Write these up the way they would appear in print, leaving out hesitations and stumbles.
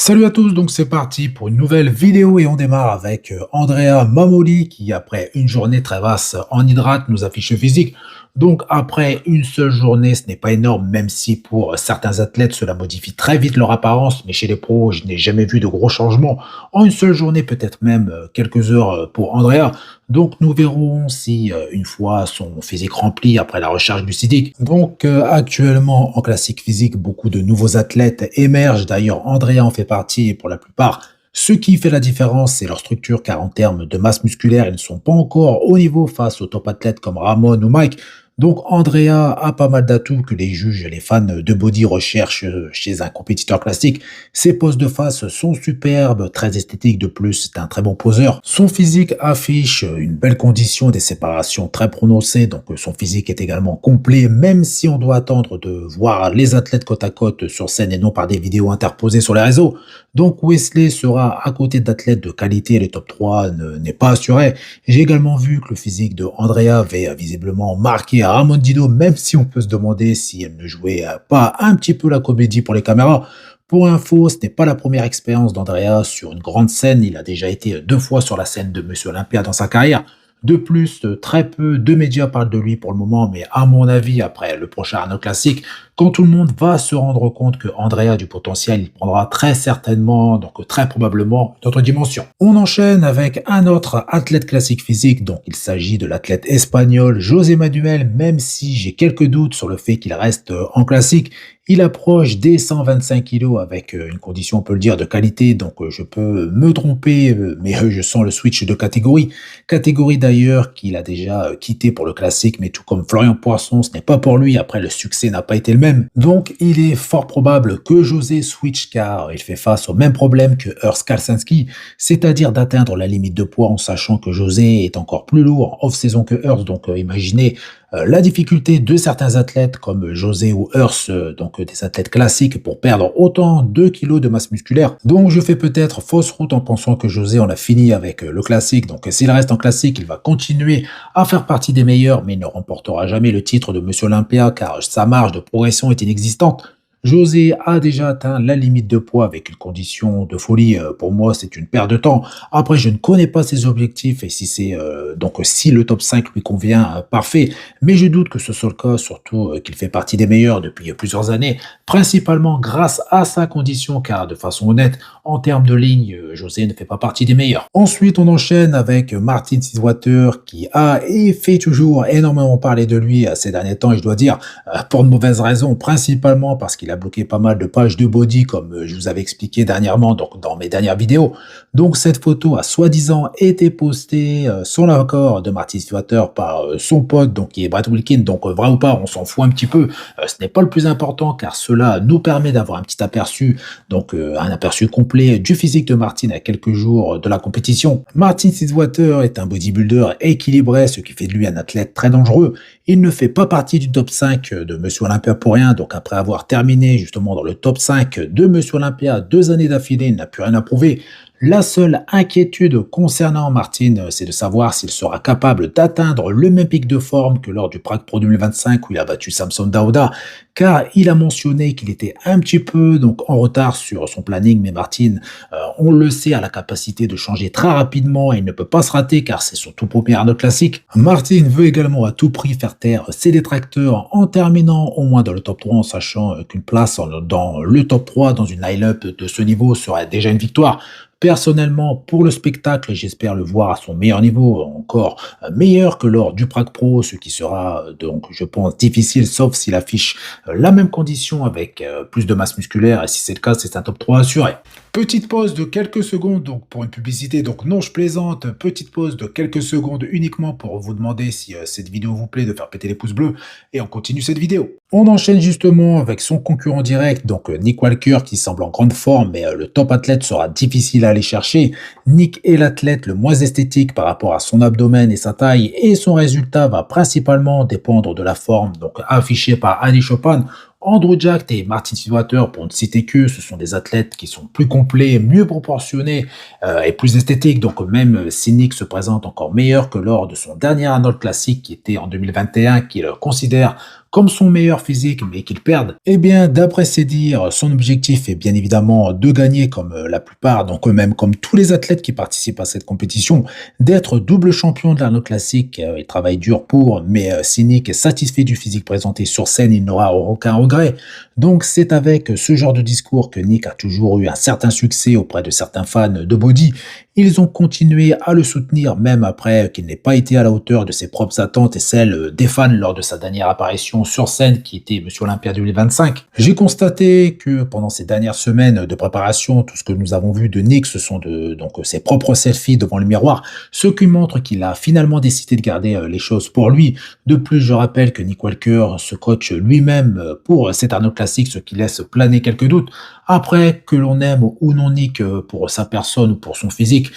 Salut à tous, donc c'est parti pour une nouvelle vidéo et on démarre avec Andrea Mamoli qui après une journée très vaste en hydrate nous affiche le physique. Donc après une seule journée, ce n'est pas énorme même si pour certains athlètes cela modifie très vite leur apparence, mais chez les pros je n'ai jamais vu de gros changements en une seule journée, peut-être même quelques heures pour Andrea. Donc nous verrons si une fois son physique rempli après la recharge du physique. Donc actuellement en classique physique, beaucoup de nouveaux athlètes émergent. D'ailleurs, Andrea en fait partie et pour la plupart. Ce qui fait la différence, c'est leur structure, car en termes de masse musculaire, ils ne sont pas encore au niveau face aux top athlètes comme Ramon ou Mike. Donc Andrea a pas mal d'atouts que les juges et les fans de body recherchent chez un compétiteur classique. Ses poses de face sont superbes, très esthétiques de plus, c'est un très bon poseur. Son physique affiche une belle condition, des séparations très prononcées, donc son physique est également complet, même si on doit attendre de voir les athlètes côte à côte sur scène et non par des vidéos interposées sur les réseaux. Donc Wesley sera à côté d'athlètes de qualité et le top 3 n'est pas assuré. J'ai également vu que le physique de Andrea avait visiblement marqué à Ramon Dido, même si on peut se demander si elle ne jouait pas un petit peu la comédie pour les caméras. Pour info, ce n'est pas la première expérience d'Andrea sur une grande scène. Il a déjà été 2 fois sur la scène de Monsieur Olympia dans sa carrière. De plus, très peu de médias parlent de lui pour le moment, mais à mon avis, après le prochain Arnold Classic, quand tout le monde va se rendre compte que Andrea a du potentiel, il prendra très certainement, donc très probablement, une autre dimension. On enchaîne avec un autre athlète classique physique, donc il s'agit de l'athlète espagnol José Manuel, même si j'ai quelques doutes sur le fait qu'il reste en classique. Il approche des 125 kilos avec une condition, on peut le dire, de qualité, donc je peux me tromper, mais je sens le switch de catégorie. Catégorie d'ailleurs qu'il a déjà quitté pour le classique, mais tout comme Florian Poisson, ce n'est pas pour lui, après le succès n'a pas été le même. Donc il est fort probable que José switch car il fait face au même problème que Urs Kalsanski, c'est-à-dire d'atteindre la limite de poids en sachant que José est encore plus lourd en off-saison que Urs, donc imaginez la difficulté de certains athlètes comme José ou Urs, donc des athlètes classiques, pour perdre autant de kilos de masse musculaire. Donc je fais peut-être fausse route en pensant que José en a fini avec le classique. Donc s'il reste en classique, il va continuer à faire partie des meilleurs, mais il ne remportera jamais le titre de Monsieur Olympia car sa marge de progression est inexistante. José a déjà atteint la limite de poids avec une condition de folie. Pour moi, c'est une perte de temps. Après, je ne connais pas ses objectifs et si c'est donc si le top 5 lui convient, parfait. Mais je doute que ce soit le cas, surtout qu'il fait partie des meilleurs depuis plusieurs années, principalement grâce à sa condition, car de façon honnête, en termes de ligne, José ne fait pas partie des meilleurs. Ensuite, on enchaîne avec Martin Sidwater qui a et fait toujours énormément parler de lui ces derniers temps, et je dois dire, pour de mauvaises raisons, principalement parce qu'il a bloqué pas mal de pages de body, comme je vous avais expliqué dernièrement donc dans mes dernières vidéos. Donc cette photo a soi-disant été postée sans l'accord de Martin Sidwater par son pote, donc qui est Brett Wilkin. Donc vrai ou pas, on s'en fout un petit peu. Ce n'est pas le plus important car cela nous permet d'avoir un petit aperçu, donc un aperçu complet du physique de Martin à quelques jours de la compétition. Martin Sidwater est un bodybuilder équilibré, ce qui fait de lui un athlète très dangereux. Il ne fait pas partie du top 5 de Monsieur Olympia pour rien, donc après avoir terminé justement dans le top 5 de Monsieur Olympia 2 années d'affilée, il n'a plus rien à prouver. La seule inquiétude concernant Martin, c'est de savoir s'il sera capable d'atteindre le même pic de forme que lors du Prague Pro 2025 où il a battu Samson Dauda, car il a mentionné qu'il était un petit peu donc en retard sur son planning, mais Martin, on le sait, a la capacité de changer très rapidement et il ne peut pas se rater car c'est son tout premier Arnold Classic. Martin veut également à tout prix faire taire ses détracteurs en terminant au moins dans le top 3, en sachant qu'une place dans le top 3 dans une line-up de ce niveau serait déjà une victoire. Personnellement, pour le spectacle, j'espère le voir à son meilleur niveau, encore meilleur que lors du Prague Pro, ce qui sera donc, je pense, difficile, sauf s'il affiche la même condition avec plus de masse musculaire, et si c'est le cas, c'est un top 3 assuré. Petite pause de quelques secondes donc pour une publicité, donc non je plaisante, petite pause de quelques secondes uniquement pour vous demander si cette vidéo vous plaît, de faire péter les pouces bleus, et on continue cette vidéo. On enchaîne justement avec son concurrent direct, donc Nick Walker qui semble en grande forme, mais le top athlète sera difficile à aller chercher. Nick est l'athlète le moins esthétique par rapport à son abdomen et sa taille, et son résultat va principalement dépendre de la forme donc affichée par Adi Chopin. Andrew Jack et Martin Sidwater, pour ne citer que, ce sont des athlètes qui sont plus complets, mieux proportionnés et plus esthétiques. Donc même si Nick se présente encore meilleur que lors de son dernier Arnold Classic qui était en 2021, qu'il considère comme son meilleur physique, mais qu'il perde? Eh bien, d'après ses dires, son objectif est bien évidemment de gagner comme la plupart, donc eux-mêmes comme tous les athlètes qui participent à cette compétition, d'être double champion de l'Arnold Classic. Il travaille dur pour, mais si Nick est satisfait du physique présenté sur scène, il n'aura aucun regret. Donc c'est avec ce genre de discours que Nick a toujours eu un certain succès auprès de certains fans de body. Ils ont continué à le soutenir même après qu'il n'ait pas été à la hauteur de ses propres attentes et celles des fans lors de sa dernière apparition sur scène qui était Monsieur Olympia 2025. J'ai constaté que pendant ces dernières semaines de préparation, tout ce que nous avons vu de Nick, ce sont donc ses propres selfies devant le miroir, ce qui montre qu'il a finalement décidé de garder les choses pour lui. De plus, je rappelle que Nick Walker se coach lui-même pour cet Arnold Classic, ce qui laisse planer quelques doutes. Après, que l'on aime ou non Nick pour sa personne ou pour son physique,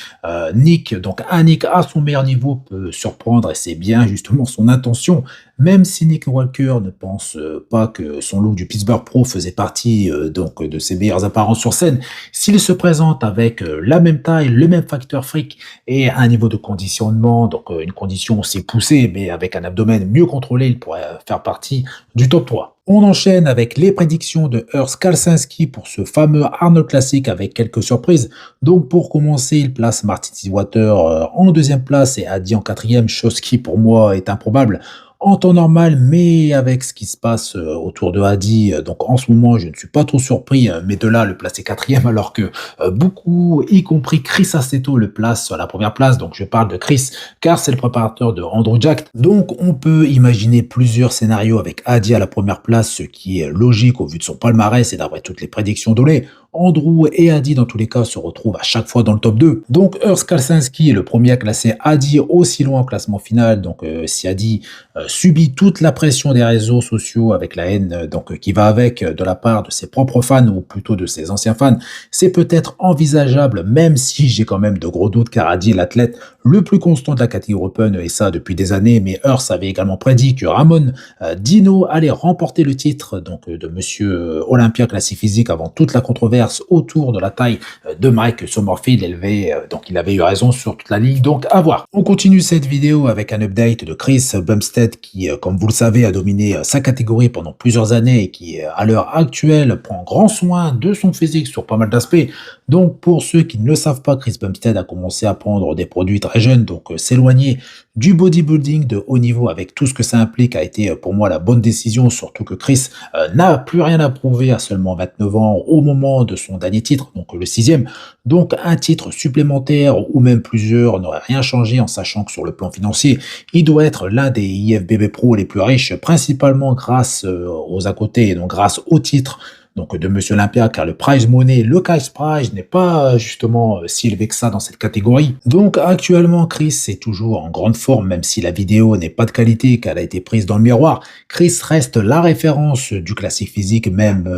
Nick, donc un Nick à son meilleur niveau peut surprendre et c'est bien justement son intention. Même si Nick Walker ne pense pas que son look du Pittsburgh Pro faisait partie donc de ses meilleures apparences sur scène, s'il se présente avec la même taille, le même facteur fric et un niveau de conditionnement, donc une condition aussi poussée, mais avec un abdomen mieux contrôlé, il pourrait faire partie du top 3. On enchaîne avec les prédictions de Urs Kalsinski pour ce fameux Arnold Classic avec quelques surprises. Donc pour commencer, il place Martin Seawater en deuxième place et Adi en quatrième, chose qui pour moi est improbable en temps normal, mais avec ce qui se passe autour de Hadi, donc en ce moment, je ne suis pas trop surpris, mais de là, le placer quatrième, alors que beaucoup, y compris Chris Aceto, le place sur la première place. Donc je parle de Chris, car c'est le préparateur de Andrew Jack. Donc on peut imaginer plusieurs scénarios avec Hadi à la première place, ce qui est logique au vu de son palmarès et d'après toutes les prédictions données. Andrew et Hadi, dans tous les cas, se retrouvent à chaque fois dans le top 2. Donc, Urs Kalsinski est le premier à classer Hadi aussi loin au classement final. Donc, si Hadi subit toute la pression des réseaux sociaux avec la haine qui va avec de la part de ses propres fans ou plutôt de ses anciens fans, c'est peut-être envisageable, même si j'ai quand même de gros doutes car Hadi est l'athlète le plus constant de la catégorie Open et ça depuis des années. Mais Urs avait également prédit que Ramon Dino allait remporter le titre de Monsieur Olympia Classic Physique avant toute la controverse autour de la taille de Mike Sommerfield élevé, donc il avait eu raison sur toute la ligue, donc à voir. On continue cette vidéo avec un update de Chris Bumstead qui, comme vous le savez, a dominé sa catégorie pendant plusieurs années et qui, à l'heure actuelle, prend grand soin de son physique sur pas mal d'aspects. Donc pour ceux qui ne le savent pas, Chris Bumstead a commencé à prendre des produits très jeunes, donc s'éloigner du bodybuilding de haut niveau avec tout ce que ça implique a été pour moi la bonne décision, surtout que Chris n'a plus rien à prouver à seulement 29 ans au moment de son dernier titre, donc le sixième. Donc un titre supplémentaire ou même plusieurs n'aurait rien changé en sachant que sur le plan financier, il doit être l'un des IFBB Pro les plus riches, principalement grâce aux à côté et donc grâce au titre de Monsieur Olympia, car le prize money, le cash prize n'est pas justement si élevé que ça dans cette catégorie. Donc actuellement, Chris est toujours en grande forme, même si la vidéo n'est pas de qualité, qu'elle a été prise dans le miroir. Chris reste la référence du classique physique, même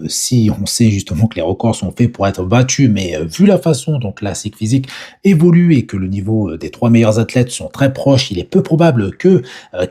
si on sait justement que les records sont faits pour être battus, mais vu la façon dont le classique physique évolue et que le niveau des trois meilleurs athlètes sont très proches, il est peu probable que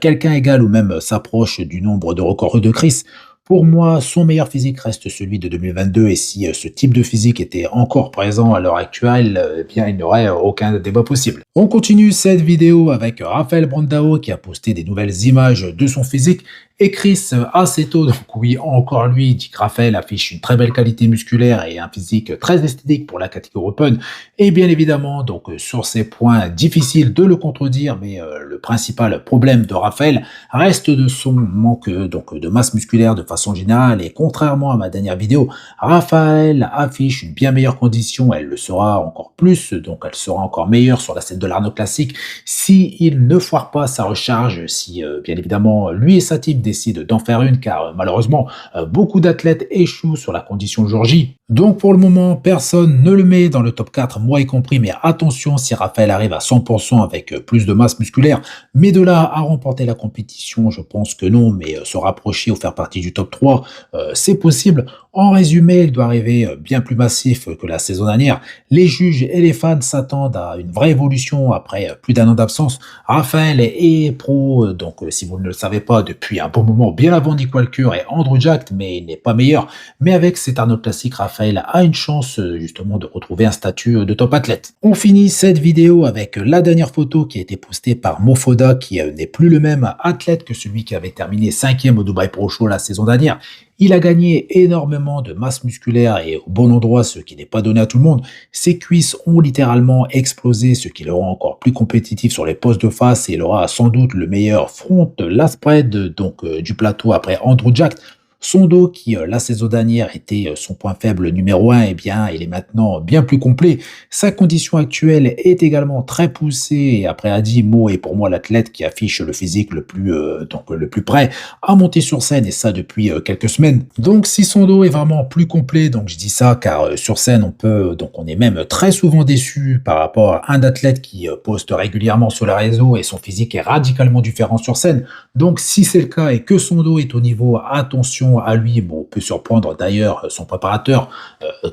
quelqu'un égale ou même s'approche du nombre de records de Chris. Pour moi, son meilleur physique reste celui de 2022 et si ce type de physique était encore présent à l'heure actuelle, eh bien il n'y aurait aucun débat possible. On continue cette vidéo avec Raphaël Brandao qui a posté des nouvelles images de son physique et Chris Aceto, donc oui, encore lui, dit que Raphaël affiche une très belle qualité musculaire et un physique très esthétique pour la catégorie Open. Et bien évidemment, donc sur ces points, difficile de le contredire, mais le principal problème de Raphaël reste de son manque de masse musculaire de façon générale. Et contrairement à ma dernière vidéo, Raphaël affiche une bien meilleure condition, elle le sera encore plus, donc elle sera encore meilleure sur la scène de l'Arnold Classic si il ne foire pas sa recharge, si bien évidemment lui et sa team décide d'en faire une, car malheureusement, beaucoup d'athlètes échouent sur la condition jour J. Donc pour le moment, personne ne le met dans le top 4, moi y compris, mais attention si Raphaël arrive à 100% avec plus de masse musculaire, mais de là à remporter la compétition, je pense que non, mais se rapprocher ou faire partie du top 3, c'est possible. En résumé, il doit arriver bien plus massif que la saison dernière. Les juges et les fans s'attendent à une vraie évolution après plus d'un an d'absence. Raphaël est pro, donc si vous ne le savez pas, depuis un bon moment, bien avant Nick Walker et Andrew Jack, mais il n'est pas meilleur. Mais avec cet Arnold Classic, Raphaël Raphaël a une chance justement de retrouver un statut de top athlète. On finit cette vidéo avec la dernière photo qui a été postée par Mofoda, qui n'est plus le même athlète que celui qui avait terminé cinquième au Dubai Pro Show la saison dernière. Il a gagné énormément de masse musculaire et au bon endroit, ce qui n'est pas donné à tout le monde. Ses cuisses ont littéralement explosé, ce qui le rend encore plus compétitif sur les postes de face et il aura sans doute le meilleur front, la spread du plateau après Andrew Jack. Son dos, qui la saison dernière était son point faible numéro un, eh bien, il est maintenant bien plus complet. Sa condition actuelle est également très poussée. Et après Adi, Mo est pour moi l'athlète qui affiche le physique le plus prêt à monter sur scène, et ça depuis quelques semaines. Donc, si son dos est vraiment plus complet, donc je dis ça car sur scène, on est même très souvent déçu par rapport à un athlète qui poste régulièrement sur les réseaux et son physique est radicalement différent sur scène. Donc, si c'est le cas et que son dos est au niveau, attention à lui. Bon, on peut surprendre d'ailleurs son préparateur,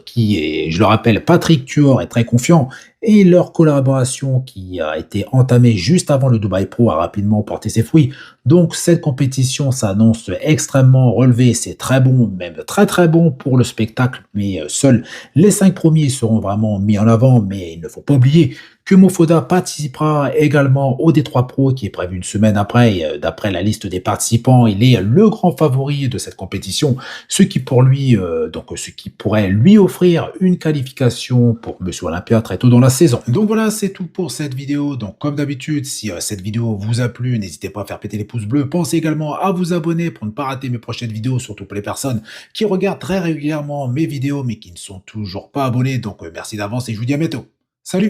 qui est, je le rappelle, Patrick Tuor, est très confiant. Et leur collaboration qui a été entamée juste avant le Dubai Pro a rapidement porté ses fruits. Donc cette compétition s'annonce extrêmement relevée. C'est très bon, même très très bon pour le spectacle. Mais seuls les 5 premiers seront vraiment mis en avant. Mais il ne faut pas oublier que Mofoda participera également au D3 Pro qui est prévu une semaine après. Et, d'après la liste des participants, il est le grand favori de cette compétition, ce qui pourrait lui offrir une qualification pour Monsieur Olympia très tôt dans la saison. Donc voilà, c'est tout pour cette vidéo. Donc comme d'habitude, si cette vidéo vous a plu, n'hésitez pas à faire péter les pouces bleus. Pensez également à vous abonner pour ne pas rater mes prochaines vidéos, surtout pour les personnes qui regardent très régulièrement mes vidéos mais qui ne sont toujours pas abonnés. Donc merci d'avance et je vous dis à bientôt. Salut!